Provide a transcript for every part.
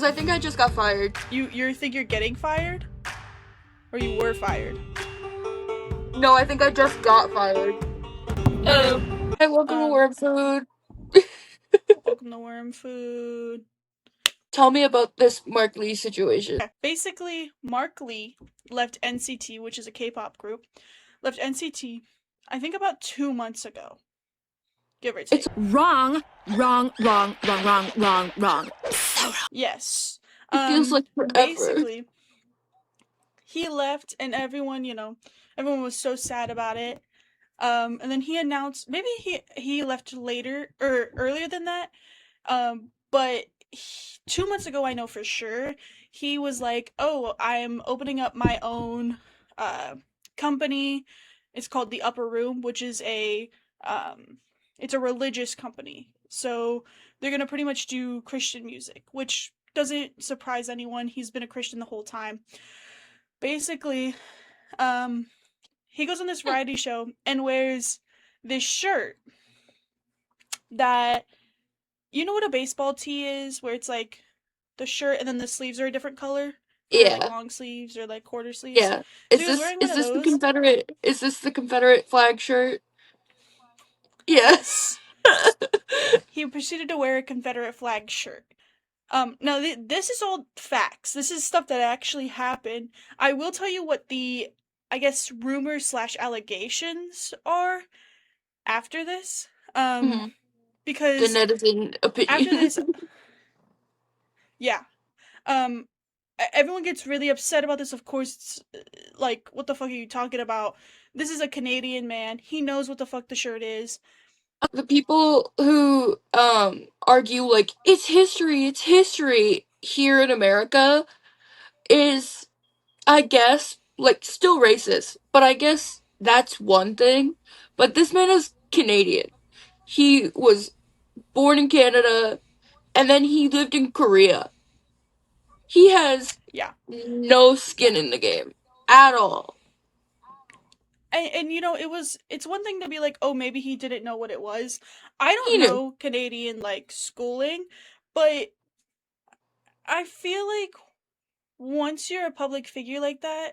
I think I just got fired. You think you're getting fired? Or you were fired? No, I think I just got fired. Hey, welcome to Worm Food. Welcome to Worm Food. Tell me about this Mark Lee situation. Basically, Mark Lee left NCT, which is a K-pop group, left NCT, I think about 2 months ago. Give or take. It's wrong. Yes. It feels like forever. Basically, he left and everyone was so sad about it. And then he announced, maybe he left later or earlier than that. But 2 months ago, I know for sure, he was like, "Oh, I'm opening up my own company. It's called The Upper Room, which is it's a religious company. So they're gonna pretty much do Christian music, which doesn't surprise anyone. He's been a Christian the whole time. Basically, he goes on this variety show and wears this shirt that, you know what a baseball tee is, where it's like the shirt and then the sleeves are a different color? Yeah. Like long sleeves or like quarter sleeves. Yeah. So he was wearing one of those. Is this the Confederate flag shirt? Yes. He proceeded to wear a Confederate flag shirt. No, this is all facts. This is stuff that actually happened. I will tell you what the, I guess, rumors / allegations are after this. Because the netizen opinion. after this, yeah. Everyone gets really upset about this. Of course, it's like, what the fuck are you talking about? This is a Canadian man. He knows what the fuck the shirt is. The people who argue like it's history here in America is, I guess, like still racist, but I guess that's one thing. But this man is Canadian. He was born in Canada and then he lived in Korea. He has no skin in the game at all. And it's one thing to be like, oh, maybe he didn't know what it was. I don't know Canadian like schooling, but I feel like once you're a public figure like that,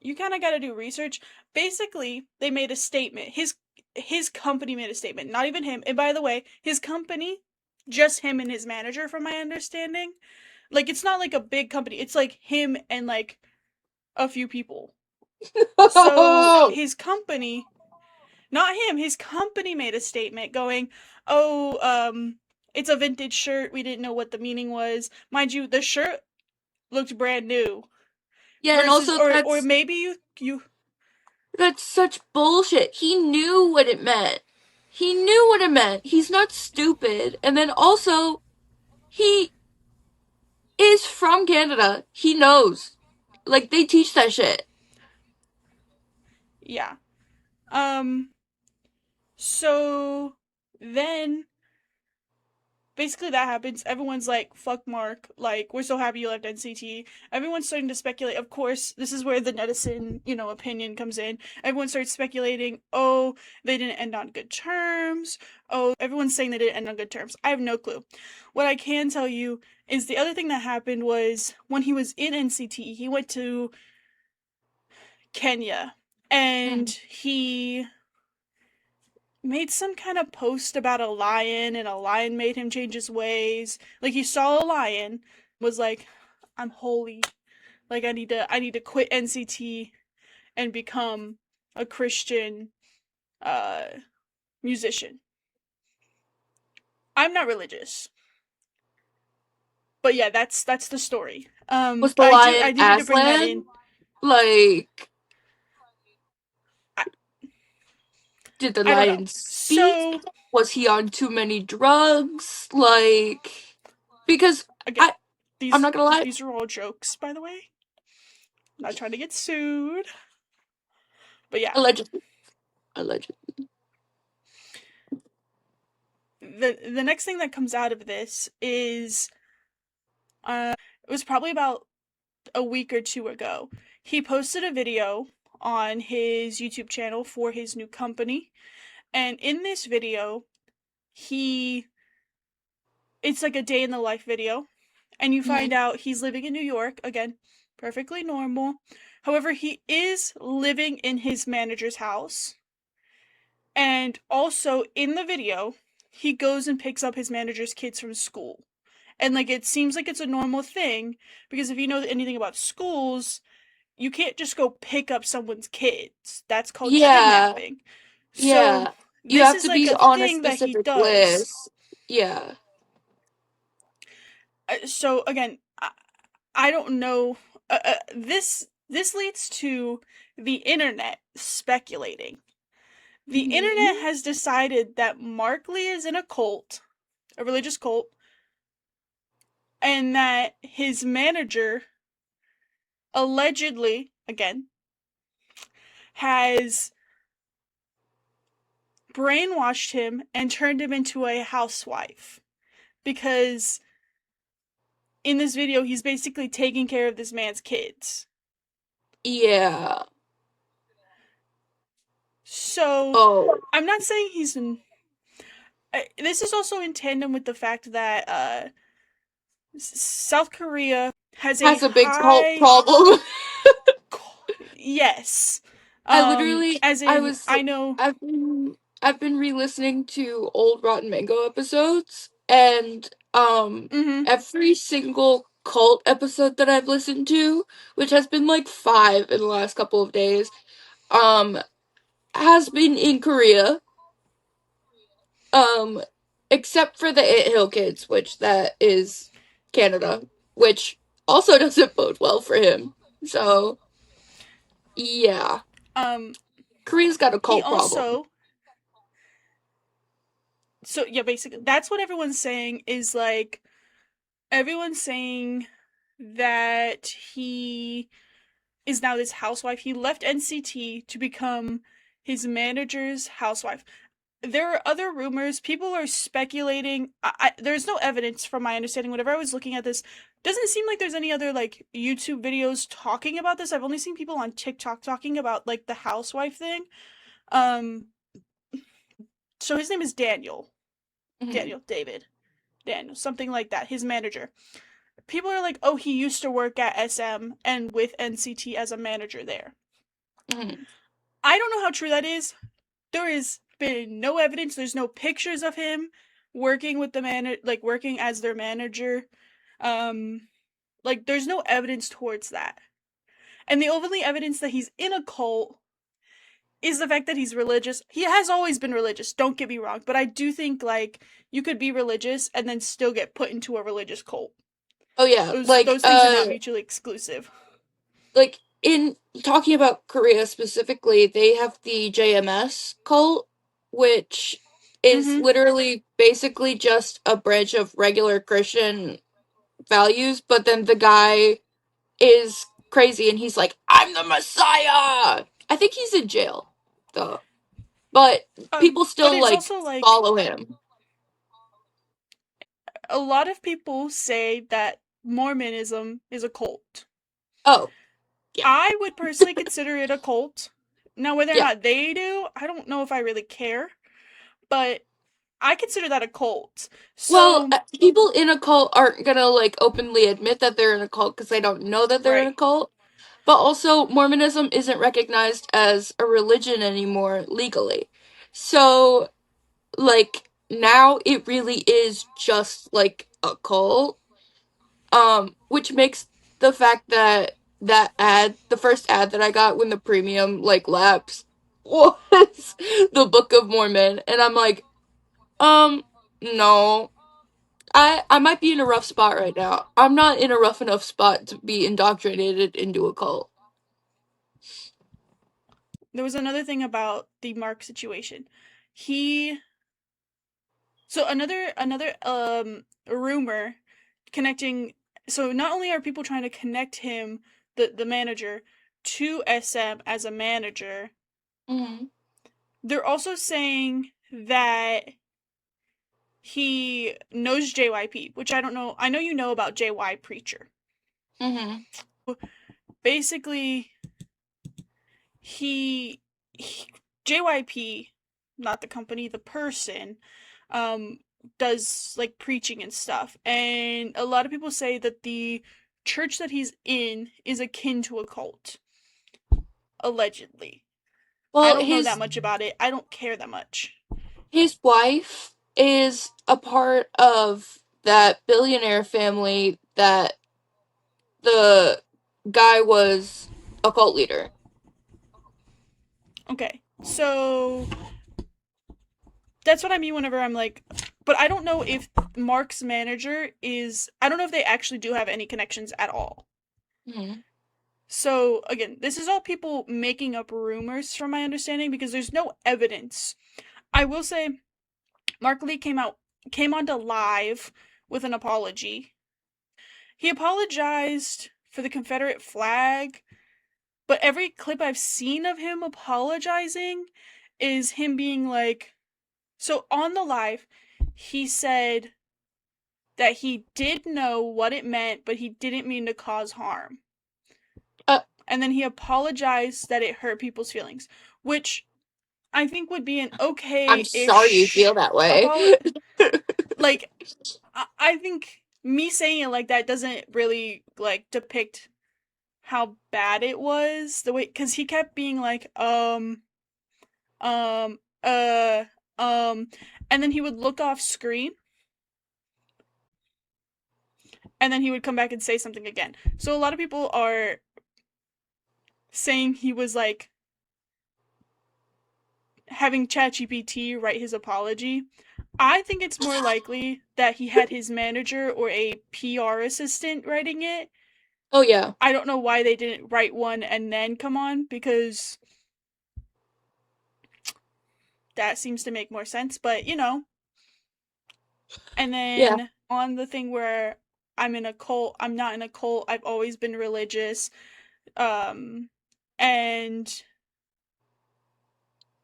you kind of got to do research. Basically, they made a statement. His company made a statement, not even him. And by the way, his company, just him and his manager, from my understanding. Like, it's not like a big company. It's like him and like a few people. So his company, not him, his company made a statement going, "Oh, it's a vintage shirt. We didn't know what the meaning was." Mind you, the shirt looked brand new. Yeah, versus, and also or maybe you. That's such bullshit. He knew what it meant. He's not stupid. And then also, he is from Canada. He knows. Like, they teach that shit. Yeah. So then basically that happens. Everyone's like, fuck Mark. Like, we're so happy you left NCT. Everyone's starting to speculate. Of course, this is where the netizen, opinion comes in. Everyone starts speculating, oh, they didn't end on good terms. Oh, everyone's saying they didn't end on good terms. I have no clue. What I can tell you is the other thing that happened was when he was in NCT, he went to Kenya and he made some kind of post about a lion, and a lion made him change his ways. Like, he saw a lion, was like, I'm holy. Like, I need to quit NCT and become a Christian musician. I'm not religious. But yeah, that's the story. Was the lion I do need to bring that in. Like, did the lion speak? So, was he on too many drugs? Like, because again, I'm not gonna lie. These are all jokes, by the way. I'm not trying to get sued. But yeah. Allegedly. The next thing that comes out of this is it was probably about a week or two ago. He posted a video on his YouTube channel for his new company, and in this video it's like a day in the life video, and you find Mhm. out he's living in New York again, perfectly normal. However, he is living in his manager's house. And also in the video, he goes and picks up his manager's kids from school. And like it seems like it's a normal thing because if you know anything about schools, you can't just go pick up someone's kids. That's called Yeah. kidnapping. So Yeah. You this have is to like be a on a thing that he specific does. list. Yeah. So again, I don't know. This leads to the internet speculating. The internet Mhm. has decided that Mark Lee is in a cult, a religious cult, and that his manager allegedly, again, has brainwashed him and turned him into a housewife. Because in this video, he's basically taking care of this man's kids. Yeah. So Oh, I'm not saying he's in. This is also in tandem with the fact that South Korea has a has a big cult high. problem. Yes. I literally, As I in, was, I know. I've been re-listening to old Rotten Mango episodes, and Mm every single cult episode that I've listened to, which has been like five in the last couple of days, um, has been in Korea. Um, except for the It Hill Kids, which that is Canada, which also doesn't bode well for him. So yeah, hmm. Korea's got a He cult problem. also. So, yeah, basically, that's what everyone's saying is like. Everyone's saying that he is now this housewife. He left NCT to become his manager's housewife. There are other rumors. People are speculating. There's no evidence from my understanding. Whenever I was looking at this, doesn't seem like there's any other like YouTube videos talking about this. I've only seen people on TikTok talking about like the housewife thing. Um, so his name is Daniel. Mhm, Daniel David. Daniel, something like that. His manager. People are like, "Oh, he used to work at SM and with NCT as a manager there." mhm, I don't know how true that is. There has been no evidence. There's no pictures of him working with the like working as their manager. Um, like there's no evidence towards that. And the only evidence that he's in a cult is the fact that he's religious. He has always been religious, don't get me wrong, but I do think like you could be religious and then still get put into a religious cult. oh yeah, Those things are not mutually exclusive. like in talking about Korea specifically, they have the JMS cult, which is Mhm. literally basically just a branch of regular Christian values, but then the guy is crazy and he's like, I'm the Messiah! I think he's in jail, though. But people But still, it's like, also like follow him. a lot of people say that Mormonism is a cult. Oh, yeah. I would personally consider it a cult. Now, whether or Yeah. not they do, I don't know if I really care, but I consider that a cult. Well, So, people in a cult aren't gonna, like, openly admit that they're in a cult because they don't know that they're in a right. cult. But also, Mormonism isn't recognized as a religion anymore legally. So, like, now it really is just, like, a cult. Which makes the fact that the first ad that I got when the premium, like, lapsed was the Book of Mormon. And I'm like, no. I might be in a rough spot right now. I'm not in a rough enough spot to be indoctrinated into a cult. There was another thing about the Mark situation. He so another rumor connecting so not only are people trying to connect him the manager to SM as a manager, Mm-hmm. they're also saying that he knows JYP, which I don't know. I know you know about JY Preacher. Mm-hmm. So basically, he JYP, not the company, the person, um, does like preaching and stuff. And a lot of people say that the church that he's in is akin to a cult, allegedly. I Well, don't know that much about it. I don't care that much. his wife is a part of that billionaire family that the guy was a cult leader. Okay. So that's what I mean whenever I'm like, but I don't know if Mark's manager is, I don't know if they actually do have any connections at all. Hmm. So again, this is all people making up rumors from my understanding because there's no evidence. I will say Mark Lee came onto live with an apology. He apologized for the Confederate flag, but every clip I've seen of him apologizing is him being like, so on the live, he said that he did know what it meant, but he didn't mean to cause harm. Uh, And then he apologized that it hurt people's feelings, which I think would be an I'm sorry you feel okay-ish that way. apology. Like, I think me saying it like that doesn't really like depict how bad it was. The way, because he kept being like, um, uh, um, and then he would look off screen, and then he would come back and say something again. So a lot of people are saying he was like having ChatGPT write his apology. I think it's more likely that he had his manager or a PR assistant writing it. Oh yeah. I don't know why they didn't write one and then come on because that seems to make more sense, but you know. And Yeah. then on the thing where I'm in a cult, I'm not in a cult, I've always been religious. Um and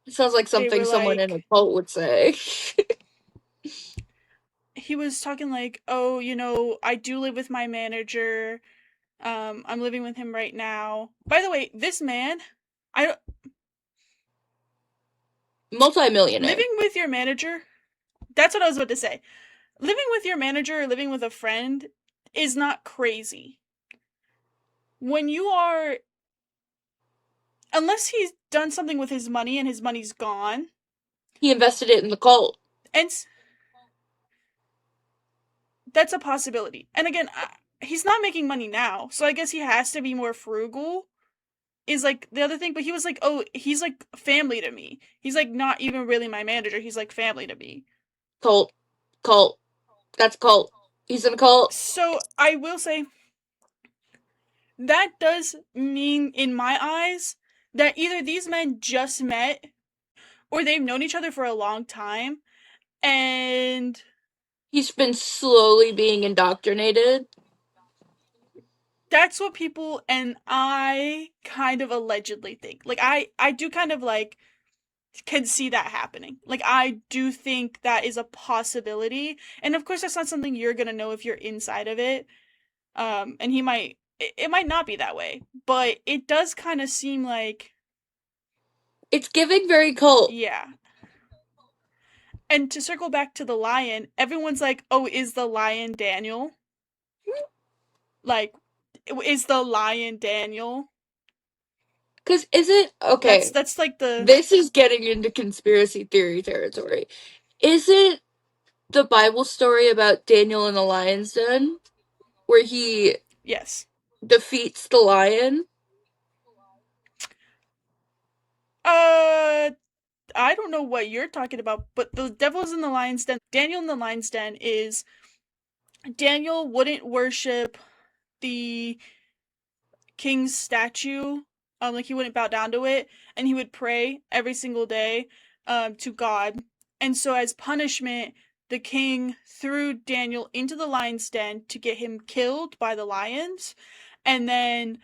It sounds like they something were someone in a like, cult would say. he was talking like, "Oh, you know, I do live with my manager. I'm living with him right now." By the way, this man, I Multi-millionaire. living with your manager, that's what I was about to say. Living with your manager or living with a friend is not crazy. When you are, unless he's done something with his money and his money's gone, He invested it in the cult. and that's a possibility. And again, he's not making money now, so I guess he has to be more frugal. Is like the other thing, but he was like, "Oh, he's like family to me. He's like not even really my manager. He's like family to me." Cult. Cult. That's cult. He's in a cult. So I will say that does mean, in my eyes, that either these men just met or they've known each other for a long time, and He's been slowly being indoctrinated. that's what people and I kind of allegedly think. Like I do kind of like can see that happening. Like I do think that is a possibility. And of course that's not something you're going to know if you're inside of it. And he might it might not be that way, but it does kind of seem like, It's giving very cult. yeah. And to circle back to the lion, everyone's like, "Oh, is the lion Daniel?" Like, is the lion Daniel? Cause is it okay? That's like the, This is getting into conspiracy theory territory. Is it the Bible story about Daniel in the lion's den where he yes. defeats the lion? Uh I don't know what you're talking about, but the devil's in the lion's den. Daniel in the lion's den is, Daniel wouldn't worship the king's statue. Like he wouldn't bow down to it, and he would pray every single day, to God. And so, as punishment, the king threw Daniel into the lion's den to get him killed by the lions, and then,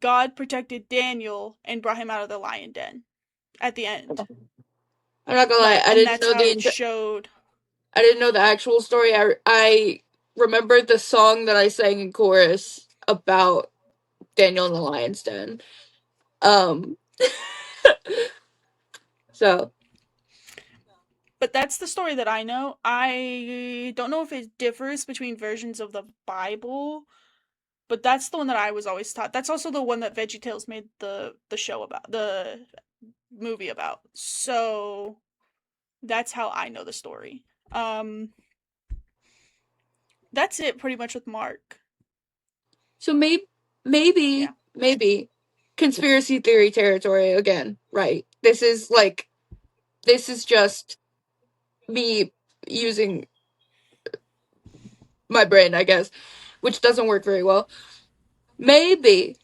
God protected Daniel and brought him out of the lion den at the end. I'm not gonna lie, Like, and that's how it showed. I didn't know the actual story. I remembered the song that I sang in chorus about Daniel in the Lion's Den. Um, so But that's the story that I know. I don't know if it differs between versions of the Bible, but that's the one that I was always taught. That's also the one that VeggieTales made the show about, the movie about. So that's how I know the story. Um that's it pretty much with Mark. So Yeah. maybe conspiracy theory territory again. Right. This is just me using my brain, I guess, which doesn't work very well. Maybe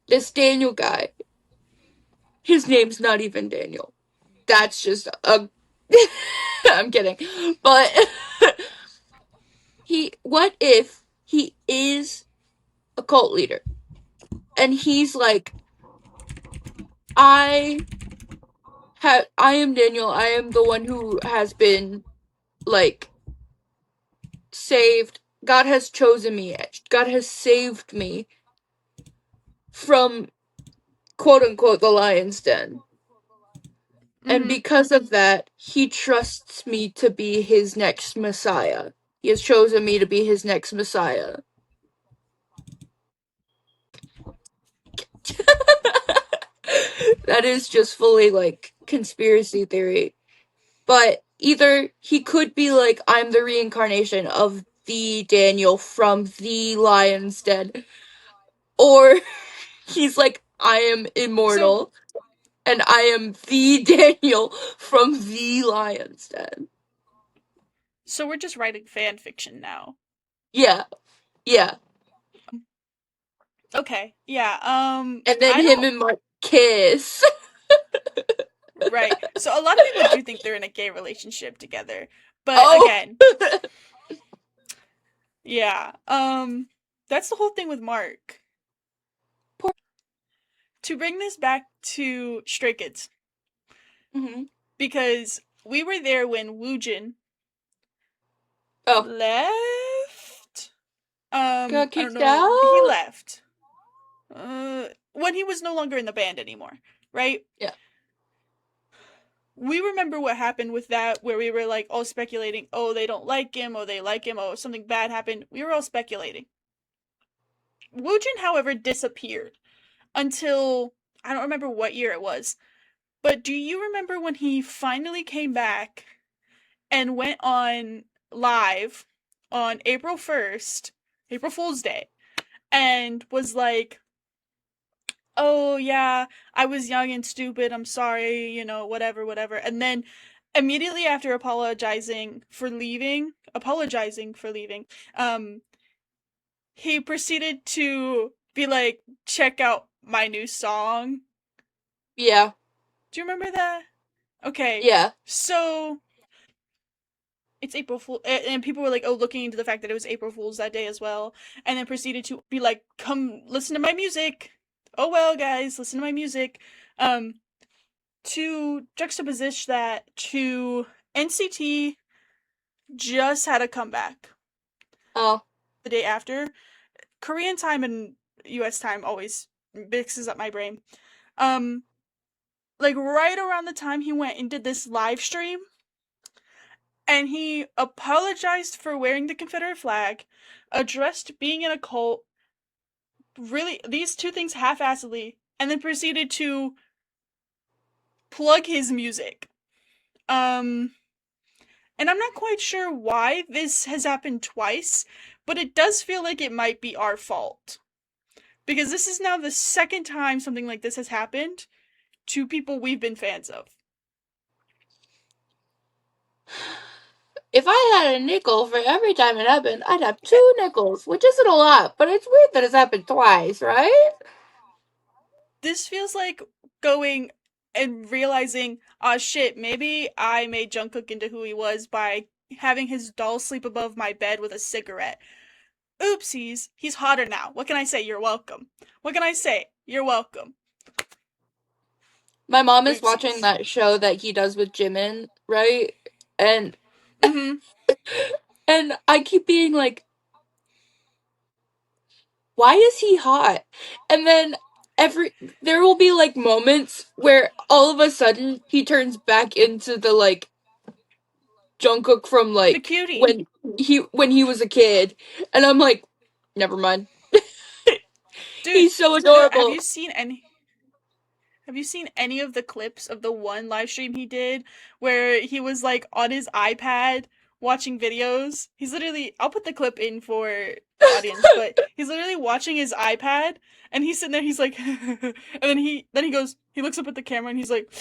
this Daniel guy, his name's not even Daniel. That's just a. I'm kidding. But what if he is a cult leader? And he's like, I I am Daniel. I am the one who has been, like, saved. God has chosen me. God has saved me from, quote unquote, the lion's den. And Mhm. because of that, he trusts me to be his next Messiah. He has chosen me to be his next Messiah. That is just fully, like, conspiracy theory. But either he could be like, I'm the reincarnation of the Daniel from the lion's den, or he's like, I am So immortal and I am the Daniel from the lion's den. so we're just writing fan fiction now. Yeah, yeah. Okay. Yeah. And then I him don't. and Mark kiss. Right. So a lot of people do think they're in a gay relationship together. But Oh! again, yeah. That's the whole thing with Mark. Poor. To bring this back to Stray Kids, Mm-hmm. because we were there when Woojin Oh, left. got I don't kicked know. He out? left. When he was no longer in the band anymore, right? Yeah. We remember what happened with that, where we were like all speculating, oh, they don't like him, oh, they like him, oh, something bad happened. We were all speculating. Woojin, however, disappeared until I don't remember what year it was. But do you remember when he finally came back and went on live on April 1st, April Fool's Day, and was like, oh yeah, I was young and stupid, I'm sorry, whatever, whatever. And then immediately after apologizing for leaving, he proceeded to be like, check out my new song. Yeah. Do you remember that? Okay. Yeah. So it's April Fool, and people were like, "Oh, looking into the fact that it was April Fools that day as well," and then proceeded to be like, "Come listen to my music." Oh well, guys, listen to my music. Um, to juxtapose that to NCT just had a comeback Oh. the day after. Korean time and US time always mixes up my brain. Um, like right around the time he went and did this live stream, and he apologized for wearing the Confederate flag, addressed being in a cult, really these two things half-assedly, and then proceeded to plug his music. Um, and I'm not quite sure why this has happened twice, but it does feel like it might be our fault. Because this is now the second time something like this has happened to people we've been fans of. If I had a nickel for every time it happened, I'd have 2 nickels, which isn't a lot, but it's weird that it's happened twice, right? This feels like going and realizing, ah shit, maybe I made Jungkook into who he was by having his doll sleep above my bed with a cigarette. Oopsies, he's hotter now. What can I say? You're welcome. What can I say? You're welcome. My mom is watching Oopsies. that show that he does with Jimin, right? And Mm-hmm. and I keep being like, why is he hot? And then every there will be, like, moments where all of a sudden he turns back into the, like, Jungkook from The like cutie. when he was a kid, and I'm like, never mind. Dude, He's so have adorable. you seen any of the clips of the one live stream he did where he was like on his iPad watching videos? He's literally, I'll put the clip in for the audience, but he's literally watching his iPad and he's sitting there, he's like and then he goes, he looks up at the camera and he's like,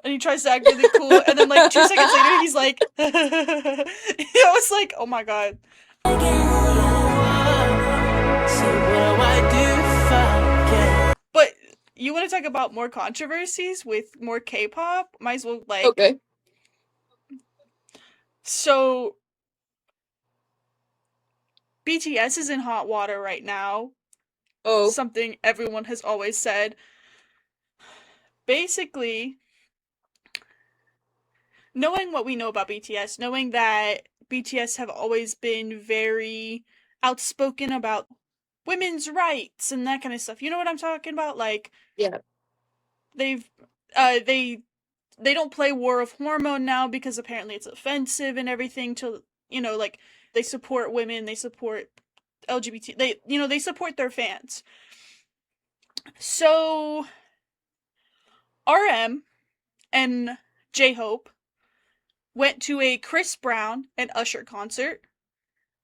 and he tries to act really cool, and then like 2 seconds later he's like I was like, oh my god. But you want to talk about more controversies with more K-pop? Might as well like. Okay. So BTS is in hot water right now. Oh, Something everyone has always said. Basically, knowing what we know about BTS, knowing that BTS have always been very outspoken about women's rights and that kind of stuff. You know what I'm talking about? Like yeah. they've they don't play War of Hormone now because apparently it's offensive and everything to, like they support women, they support LGBT, they support their fans. So RM and J-Hope went to a Chris Brown and Usher concert.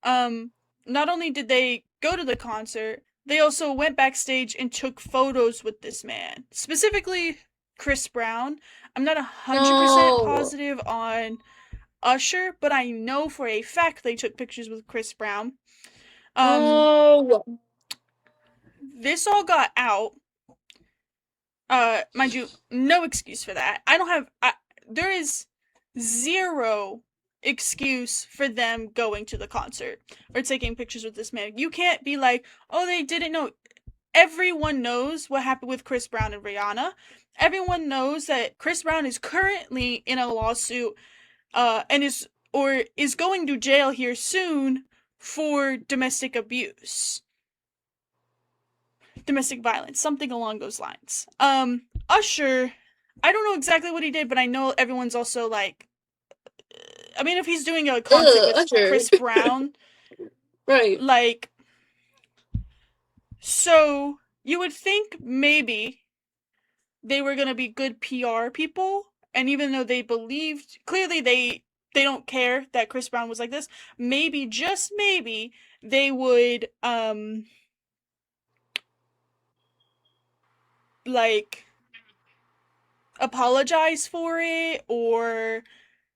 Um Not only did they go to the concert, they also went backstage and took photos with this man. Specifically Chris Brown. I'm not 100% No. positive on Usher, but I know for a fact they took pictures with Chris Brown. Um, No. this all got out. Mind you, no excuse for that. There is zero excuse for them going to the concert or taking pictures with this man. You can't be like, oh, they didn't know. Everyone knows what happened with Chris Brown and Rihanna. Everyone knows that Chris Brown is currently in a lawsuit and is going to jail here soon for domestic abuse, domestic violence, something along those lines. Usher, I don't know exactly what he did, but I know everyone's also like, I mean, if he's doing a concert Ugh, with Usher. Chris Brown, Right. like, so you would think maybe they were gonna be good PR people, and even though they believed clearly they don't care that Chris Brown was like this, maybe just maybe they would like apologize for it or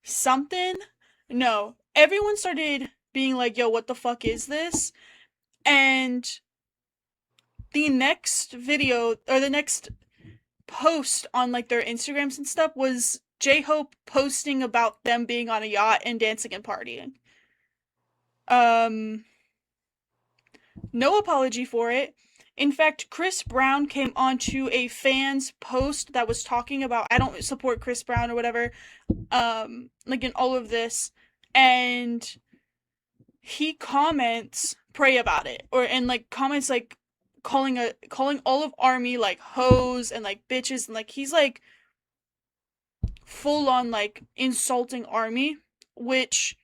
something. No, everyone started being like, yo, what the fuck is this? And the next video or the next post on like their Instagrams and stuff was J-Hope posting about them being on a yacht and dancing and partying. Um no apology for it. In fact, Chris Brown came onto a fan's post that was talking about I don't support Chris Brown or whatever, like in all of this, and he comments pray about it or and like comments like calling all of Army like hoes and like bitches and like he's like full on like insulting Army, which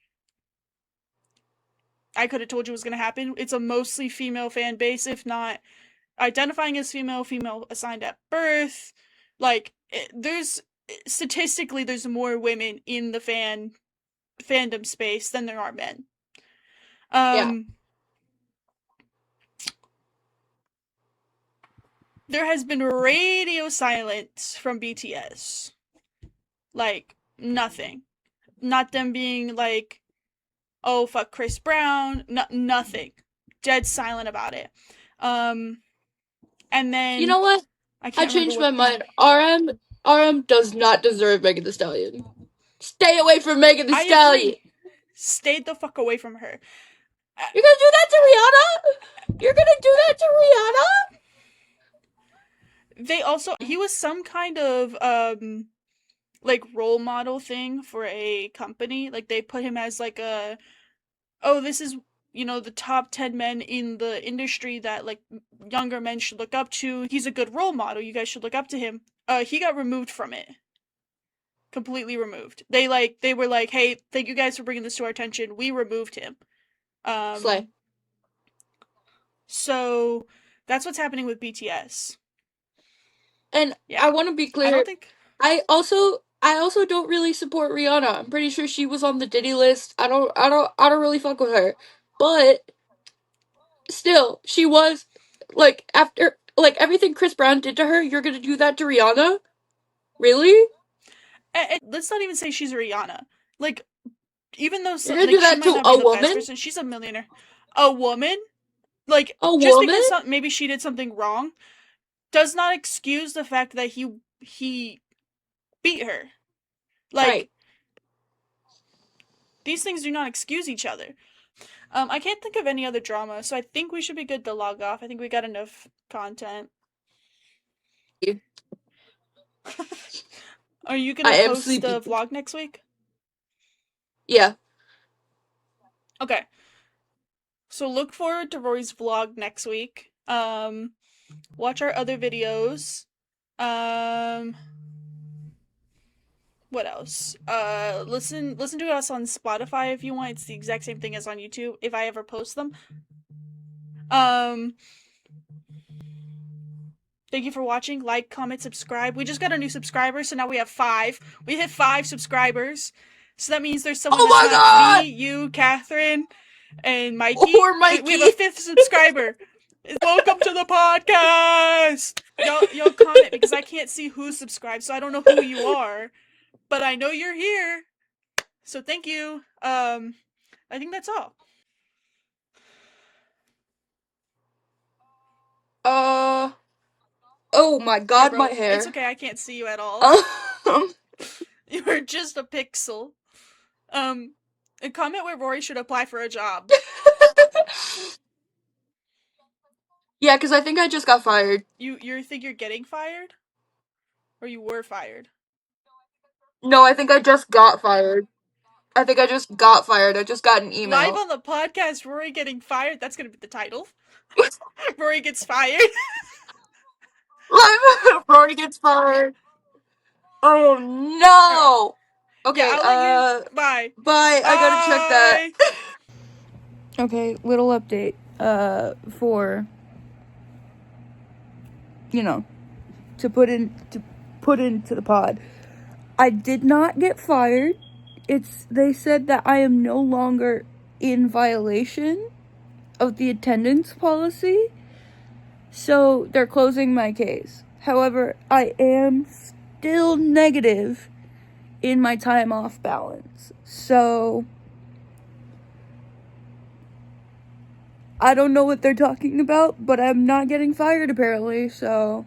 I could have told you was going to happen. It's a mostly female fan base, if not identifying as female, female assigned at birth. Like, there's statistically there's more women in the fandom space than there are men. Yeah. Um, there has been radio silence from BTS. Like, nothing. Not them being like, oh, fuck Chris Brown. Nothing. Dead silent about it. Um, and You then know what? I I can't remember changed my what the. mind. RM does not deserve Megan Thee Stallion. Stay away from Megan Thee I Stallion. agree. Stayed the fuck away from her. You're gonna do that to Rihanna? You're gonna do that to Rihanna? They also he was some kind of like role model thing for a company. Like they put him as like a oh this is the top 10 men in the industry that like younger men should look up to. He's a good role model. You guys should look up to him. He got removed from it. completely removed. They were like, "Hey, thank you guys for bringing this to our attention. We removed him." Slay. So that's what's happening with BTS. And I Yeah, want to be I don't clear. think. I also don't really support Rihanna. I'm pretty sure she was on the Diddy list. I don't really fuck with her. But still, she was like after like everything Chris Brown did to her, you're gonna do that to Rihanna? Really? And let's not even say she's Rihanna. Like, even though You're gonna do she that might to not be a the best woman? person, she's a millionaire. A woman, like, A just woman? because maybe she did something wrong, does not excuse the fact that he beat her. Like, Right. these things do not excuse each other. I can't think of any other drama, so I think we should be good to log off. I think we got enough content. Are you I gonna am post sleepy. a vlog next week? Yeah. Okay. So look forward to Rory's vlog next week. Watch our other videos. Um, what else? Listen to us on Spotify if you want. It's the exact same thing as on YouTube if I ever post them. Um, Thank you for watching. Like, comment, subscribe. We just got a new subscriber, so now we have 5. We hit 5 subscribers. So that means there's someone Oh that's my not me, god! you, Catherine, and Mikey. Or We have a Mikey! 5th subscriber. Welcome to the podcast. Y'all comment because I can't see who's subscribed, so I don't know who you are, but I know you're here. So thank you. I think that's all. Oh my Yeah, god, my bro. It's hair. okay. I can't see you at all. Um, You're just a pixel. Um, and comment where Rory should apply for a job. yeah, because I think I just got fired. You think you're getting fired, or you were fired? No, I think I just got fired. I think I just got fired. I just got an Live email. on the podcast, Rory getting fired. That's gonna be the title. Rory gets fired. Like, Rory gets fired. Oh All right. no! Yeah, Okay, I'll let you. Bye. bye. I gotta check that. Bye. Okay, little update. For you know, to put into the pod. I did not get fired. They said that I am no longer in violation of the attendance policy, so they're closing my case. However, I am still negative in my time off balance. So I don't know what they're talking about, but I'm not getting fired apparently, so